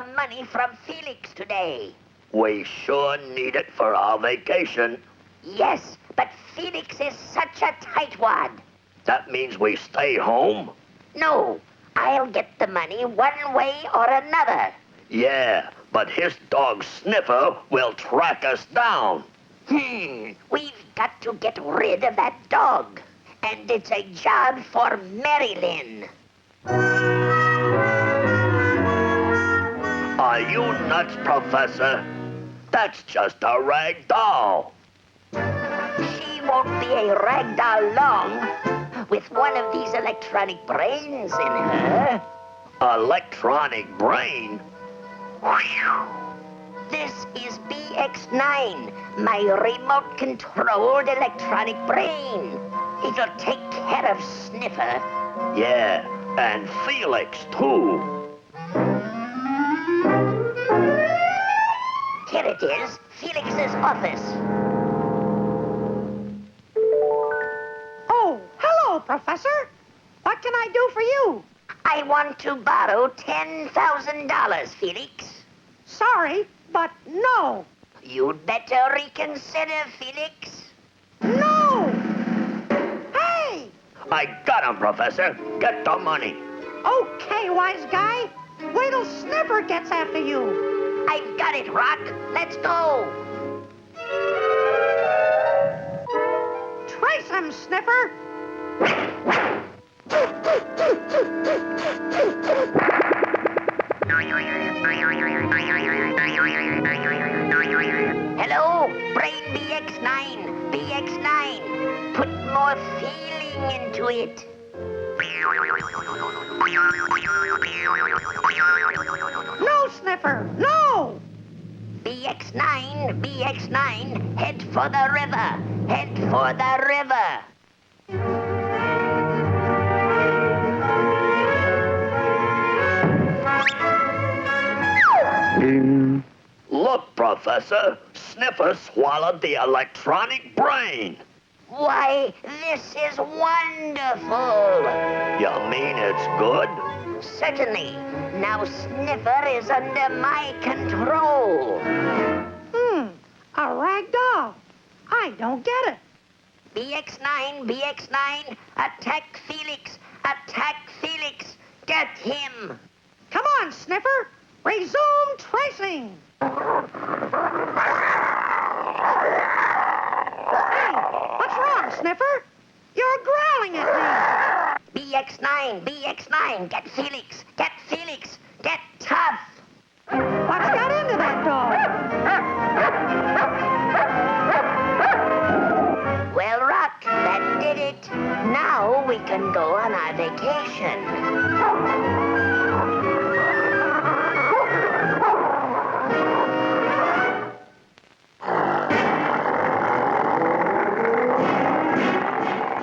some money from Felix today. We sure need it for our vacation. Yes, but Felix is such a tightwad. That means we stay home? No, I'll get the money one way or another. Yeah, but his dog Sniffer will track us down. We've got to get rid of that dog. And it's a job for Marilyn. Are you nuts, Professor? That's just a rag doll. She won't be a rag doll long with one of these electronic brains in her. Electronic brain? This is BX9, my remote-controlled electronic brain. It'll take care of Sniffer. Yeah, and Felix, too. Here it is, Felix's office. Oh, hello, Professor. What can I do for you? I want to borrow $10,000, Felix. Sorry, but no. You'd better reconsider, Felix. No! Hey! I got him, Professor. Get the money. Okay, wise guy. Wait till Sniffer gets after you. I've got it, Rock. Let's go. Trace him, Sniffer. Hello, Brain BX9. BX9. Put more feeling into it. No, Sniffer, no! BX9, BX9, head for the river. Head for the river. Look, Professor. Sniffer swallowed the electronic brain. Why, this is wonderful. You mean it's good? Certainly. Now Sniffer is under my control. A rag doll. I don't get it. BX9, BX9, attack Felix. Attack Felix. Get him. Come on, Sniffer. Resume tracing. Hey, what's wrong, Sniffer? You're growling at me. BX9, BX9, get Felix. Get Felix. Get tough. What's got into that dog? Well, Rock, that did it. Now we can go on our vacation.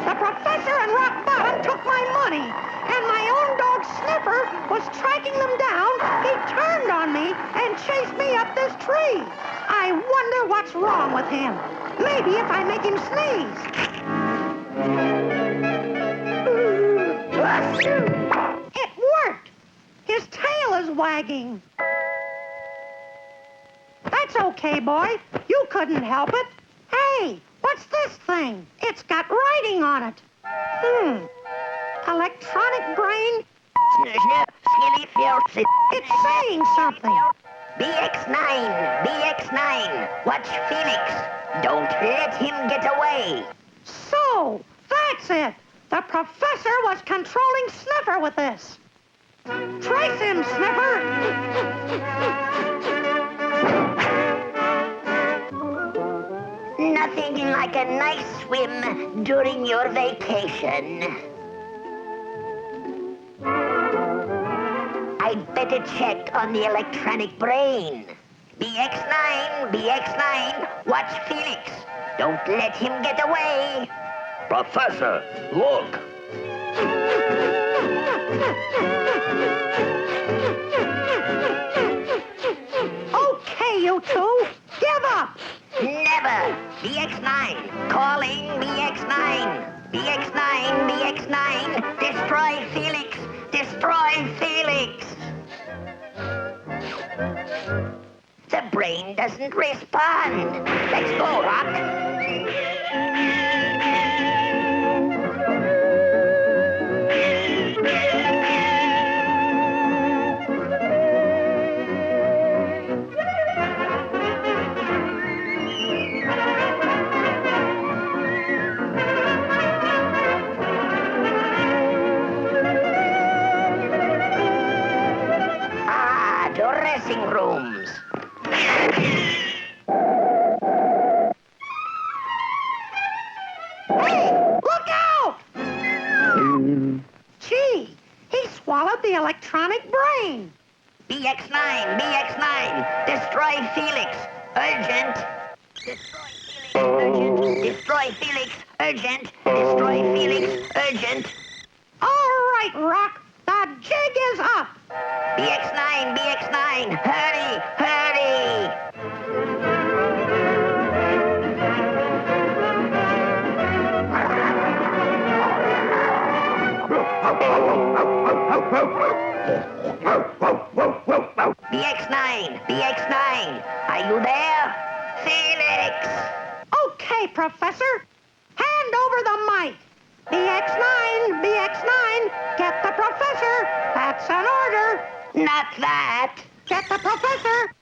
The Professor and Rock Bottom took my money, and my own dog Sniffer was tracking them down. He turned on me and chased me up this tree. I wonder what's wrong with him. Maybe if I make him sneeze. It worked. His tail is wagging. That's okay, boy. You couldn't help it. Hey, what's this thing? It's got writing on it. Electronic brain? It's saying something. BX9, BX9, watch Felix. Don't let him get away. So, that's it. The Professor was controlling Sniffer with this. Trace him, Sniffer. Nothing like a nice swim during your vacation. I'd better check on the electronic brain. BX9, BX9, watch Felix. Don't let him get away. Professor, look. Okay, you two. Give up. Never. BX9, calling BX9. BX9, BX9, destroy Felix. Destroy Felix. The brain doesn't respond. Let's go, Rock. Dressing rooms. Hey, look out! Gee, he swallowed the electronic brain. BX9, BX9, destroy Felix, urgent. Destroy Felix, urgent. Destroy Felix, urgent. All right, Rock, the jig is up. BX9, BX9, hurry, hurry! BX9, BX9, are you there? Felix! Okay, Professor. Hand over the mic. BX9, BX9, get the Professor. That's an order. Not that. Get the Professor.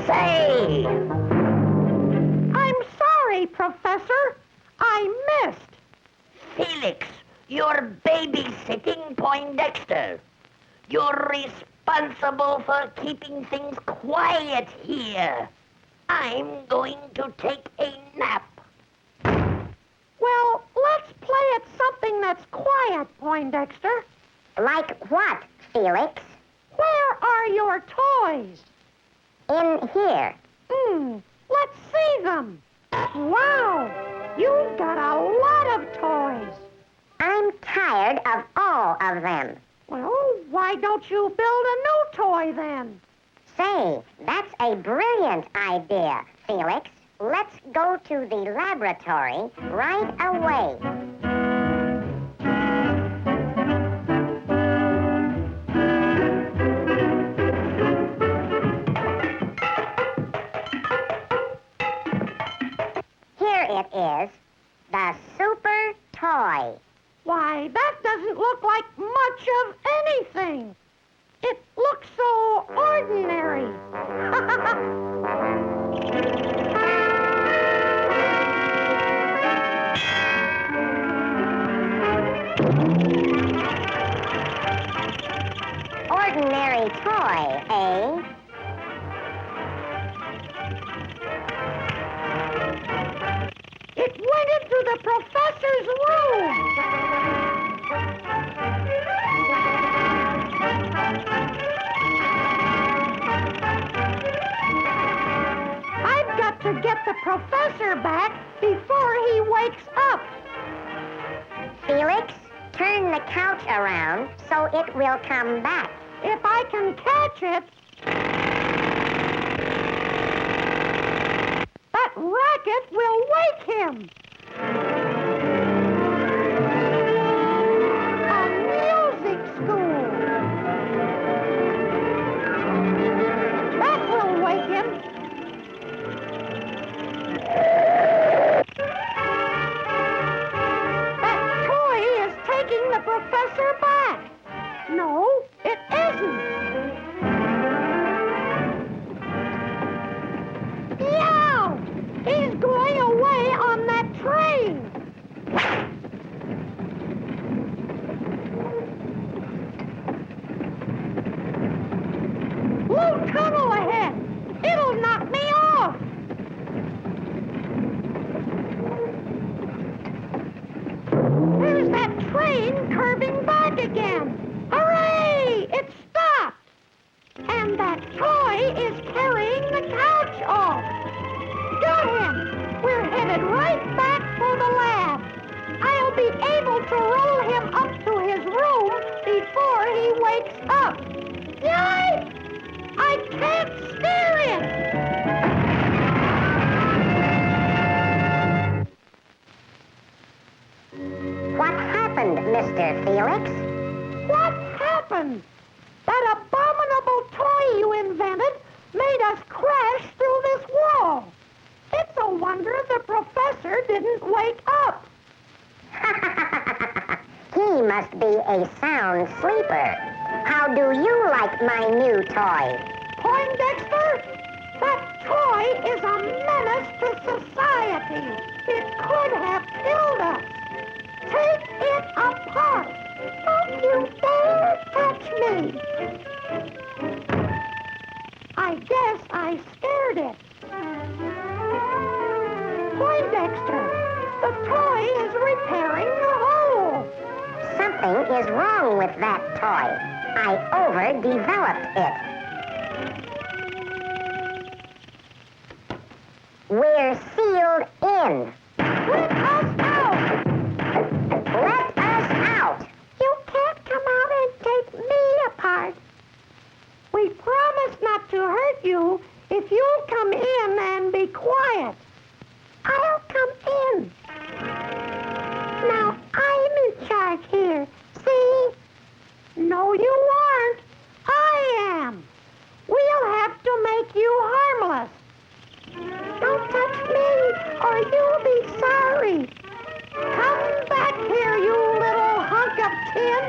Say! I'm sorry, Professor. I missed. Felix, you're babysitting Poindexter. You're responsible for keeping things quiet here. I'm going to take a nap. Well, let's play at something that's quiet, Poindexter. Like what, Felix? Where are your toys? In here. Let's see them. Wow, you've got a lot of toys. I'm tired of all of them. Well, why don't you build a new toy then? Say, that's a brilliant idea, Felix. Let's go to the laboratory right away. Here it is, the super toy. Why, that doesn't look like much of anything. It looks so ordinary. Ordinary toy, eh? It went into the professor's room. I've got to get the professor back before he wakes up. Felix, turn the couch around so it will come back. If I can catch it. That racket will wake him. A music school. That will wake him. That toy is taking the professor back. No, it isn't. Yeah! He's going away on that train. Blue tunnel ahead. It'll knock me off. There's that train curving back again. Hooray! It stopped. And that toy is carrying the couch off. Got him! got to roll him up to his room before he wakes up. Yay! I can't steer it! What happened, Mr. Felix? What happened? That abominable toy you invented made us crash through this wall. It's a wonder the professor didn't wake up. He must be a sound sleeper. How do you like my new toy? Poindexter, that toy is a menace to society. It could have killed us. Take it apart. Don't you dare touch me. I guess I scared it. Poindexter, the toy is repairing the hole. Something is wrong with that toy. I overdeveloped it. We're sealed in. Let us out! Let us out! You can't come out and take me apart. We promise not to hurt you if you'll come in and be quiet. I'll come in. Now I'm in charge here. See? No, you aren't. I am. We'll have to make you harmless. Don't touch me or you'll be sorry. Come back here, you little hunk of tin.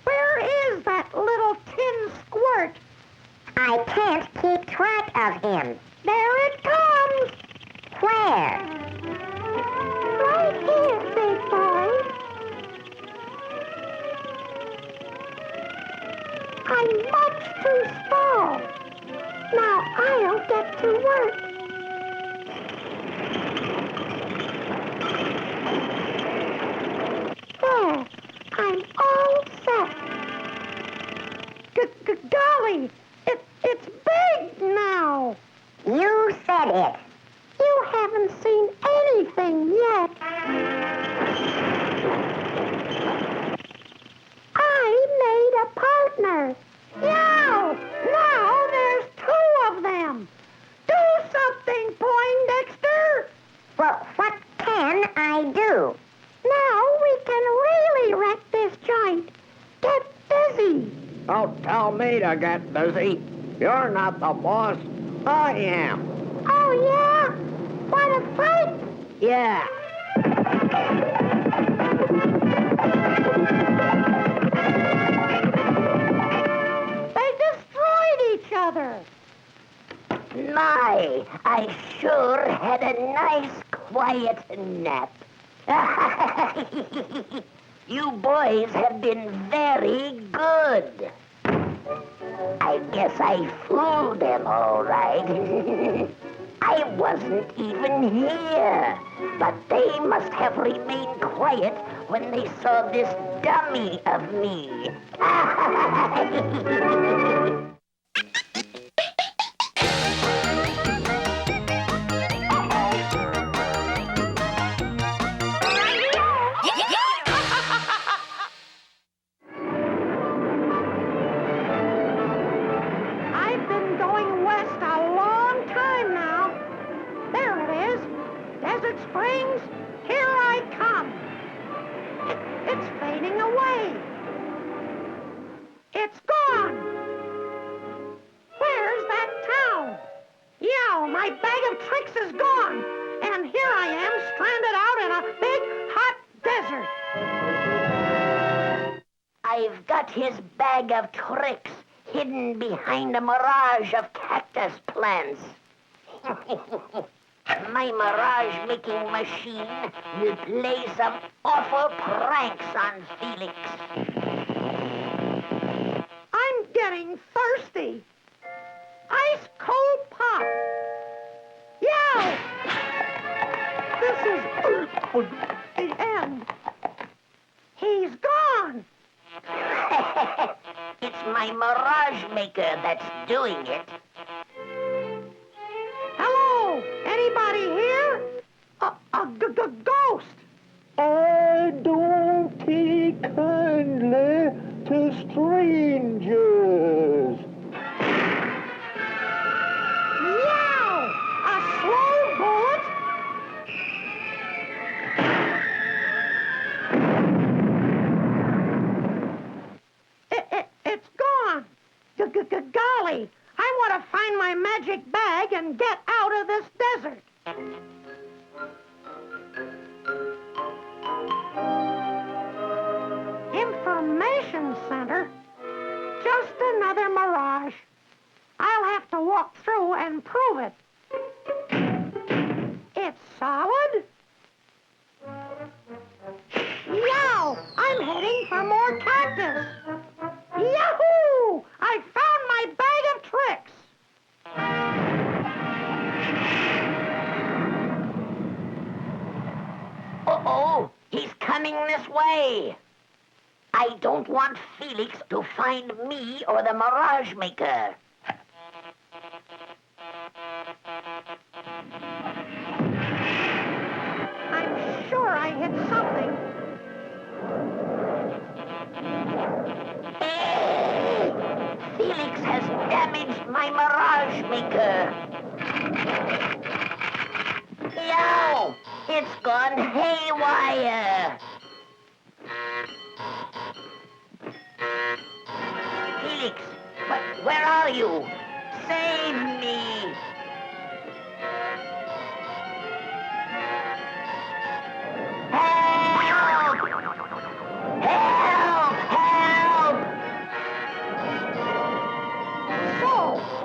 Where is that little tin squirt? I can't keep track of him. There it comes. Where? Right here, big boy. I'm much too small. Now I'll get to work. There, I'm all set. Golly, it's big now. You said it. You haven't seen anything yet. I made a partner. Yow! Now there's two of them. Do something, Poindexter. Well, what can I do? Now we can really wreck this joint. Get busy. Don't tell me to get busy. You're not the boss. I am. Oh, yeah? Want to fight? Yeah. They destroyed each other. My, I sure had a nice, quiet nap. You boys have been very good. I guess I fooled them all right. I wasn't even here, but they must have remained quiet when they saw this dummy of me. I've been going west a long time now. There it is. Desert Springs, here I come. It's fading away. It's gone. Where's that town? Yow, my bag of tricks is gone. And here I am stranded out in a big, hot desert. I've got his bag of tricks hidden behind a mirage of cactus plants. My mirage-making machine will play some awful pranks on Felix. I'm getting thirsty. Ice cold pop. Yow! This is the end. He's gone. It's my mirage maker that's doing it. Hello? Anybody here? A ghost. strangers. Yow! A slow bullet? It's gone. Golly, I want to find my magic bag and get out of this desert. Information center? Just another mirage. I'll have to walk through and prove it. It's solid. Yow! I'm heading for more cactus. Yahoo! I found my bag of tricks. Uh-oh, he's coming this way. I don't want Felix to find me or the Mirage Maker. I'm sure I hit something. Felix has damaged my Mirage Maker. No! It's gone haywire. Felix, but where are you? Save me. Help! Help! Help! So,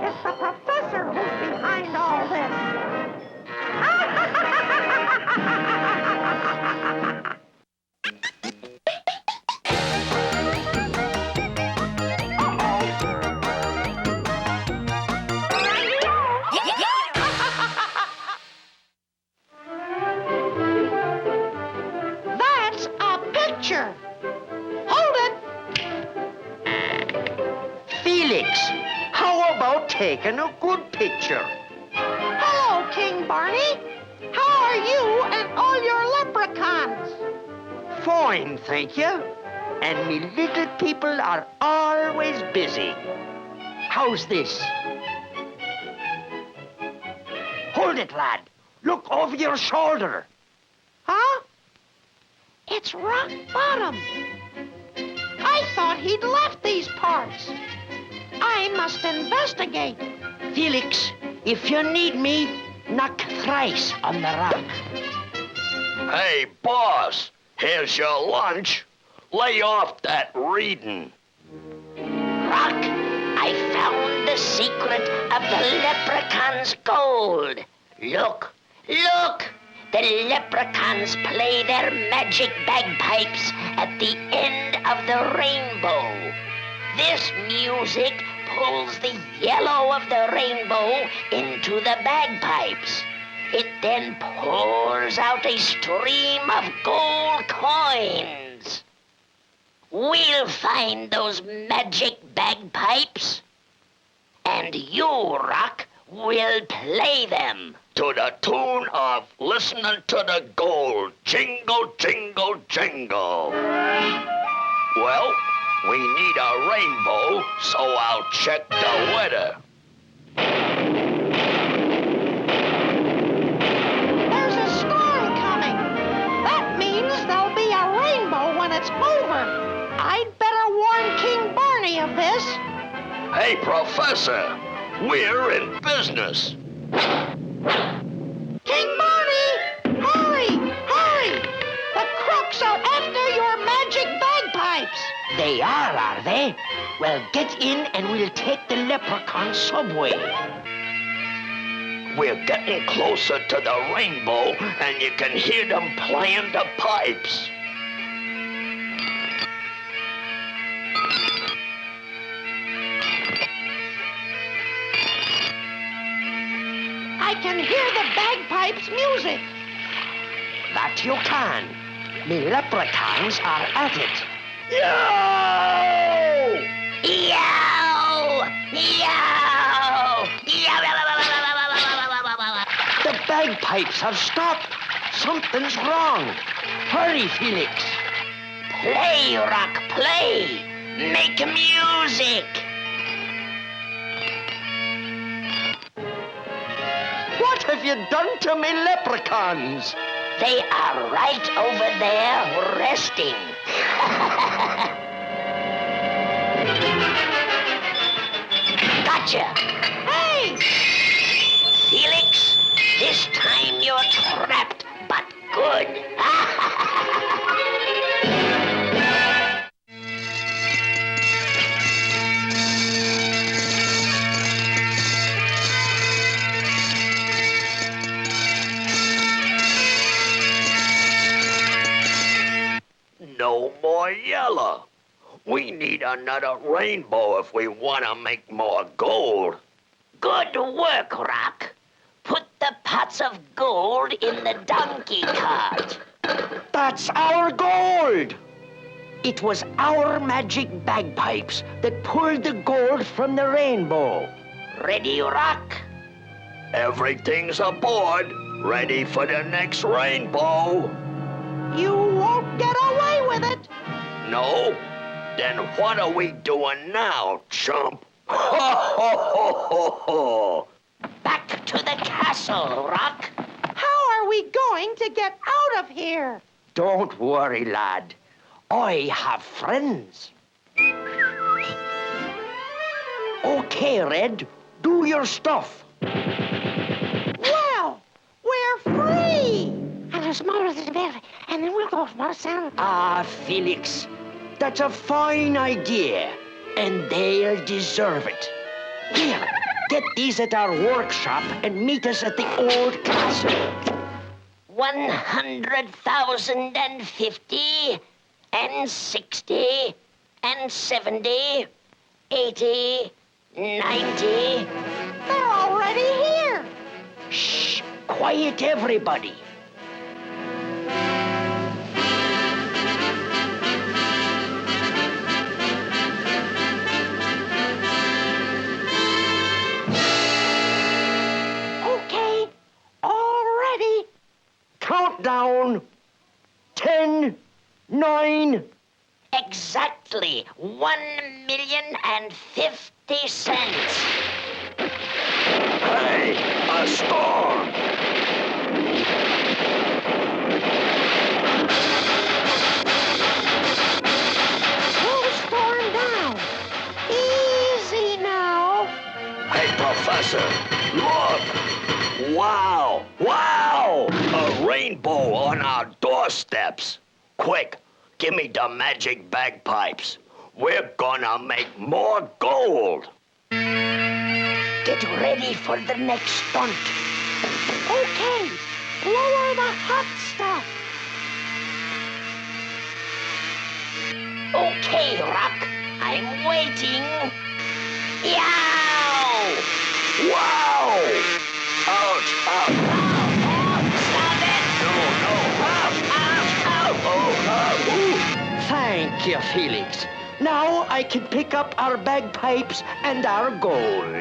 it's the professor who's behind all this. That's a picture. Hold it. Felix, how about taking a good picture? Hello, King Barney. How are you and all your leprechauns? Fine, thank you. And me little people are always busy. How's this? Hold it, lad. Look over your shoulder. Huh? It's rock bottom. I thought he'd left these parts. I must investigate. Felix, if you need me, knock thrice on the rock. Hey, boss, here's your lunch. Lay off that reading. Rock, I found the secret of the leprechaun's gold. Look, look! The leprechauns play their magic bagpipes at the end of the rainbow. This music pulls the yellow of the rainbow into the bagpipes. It then pours out a stream of gold coins. We'll find those magic bagpipes, and you, Rock, will play them. To the tune of listening to the gold. Jingle, jingle, jingle. Well, we need a rainbow, so I'll check the weather. There's a storm coming. That means there'll be a rainbow when it's over. I'd better warn King Barney of this. Hey, Professor, we're in business. King Barney! Hurry! Hurry! The crooks are after your magic bagpipes. They are they? Well, get in and we'll take the leprechaun subway. We're getting closer to the rainbow, and you can hear them playing the pipes. I can hear the bagpipes' music. That you can. Me leprechauns are at it. Yo! Yow! Yow! The bagpipes have stopped. Something's wrong. Hurry, Felix. Play, Rock, play. Make music! What have you done to me leprechauns? They are right over there resting. Gotcha! Hey! Felix, this time you're trapped, but good. No more yellow. We need another rainbow if we want to make more gold. Good work, Rock. Put the pots of gold in the donkey cart. That's our gold! It was our magic bagpipes that pulled the gold from the rainbow. Ready, Rock? Everything's aboard, ready for the next rainbow. You won't get away with it. No? Then what are we doing now, chump? Ho, ho, ho, ho, ho. Back to the castle, Rock. How are we going to get out of here? Don't worry, lad. I have friends. Okay, Red, do your stuff. Well, we're free. And then we'll go for sound. Ah, Felix, that's a fine idea, and they'll deserve it. Here, get these at our workshop and meet us at the old castle. 100,050 and 60 and 70, 80, 90. They're already here. Shh, quiet everybody. Okay, all ready. Countdown. 10, 9. Exactly 1,050,000. Hey, a storm! Slow storm down. Easy now. Hey, Professor, look! Wow! Wow! A rainbow on our doorsteps. Quick, give me the magic bagpipes. We're gonna make more gold. Get ready for the next stunt. Okay, lower the hot stuff. Okay, Rock, I'm waiting. Yow! Wow! Ouch! Ouch! Help! Stop it! No! Ouch! Ouch! Ouch! Oh! Ooh. Thank you, Felix. Now I can pick up our bagpipes and our gold.